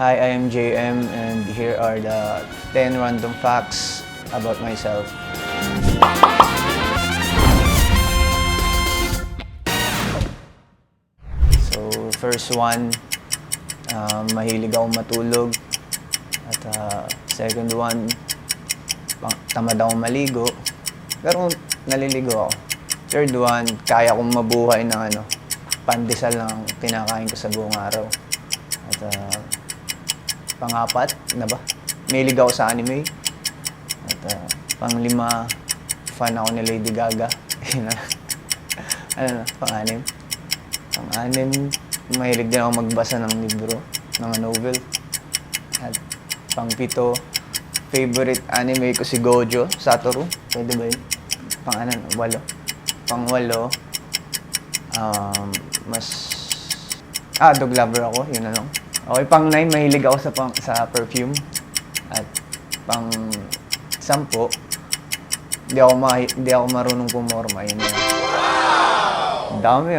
Hi, I am JM and here are the 10 random facts about myself. So, first one, mahilig akong matulog. At second one, tamad akong maligo. Pero naliligo ako. Third one, kaya kong mabuhay ng pandesal lang kinakain ko sa buong araw. At pang-apat, mahilig ako sa anime. At pang-lima, fan ako ni Lady Gaga. Pang-anim. Pang-anim, mahilig din ako magbasa ng libro, ng novel. At pang-pito, favorite anime ko si Gojo, Satoru. Pwede ba yun? Walo. Pang-walo, dog lover ako, yun na lang. Okay, pang-9, mahilig ako sa perfume. At pang-10, hindi ako marunong pumorma, yun na lang. Ang dami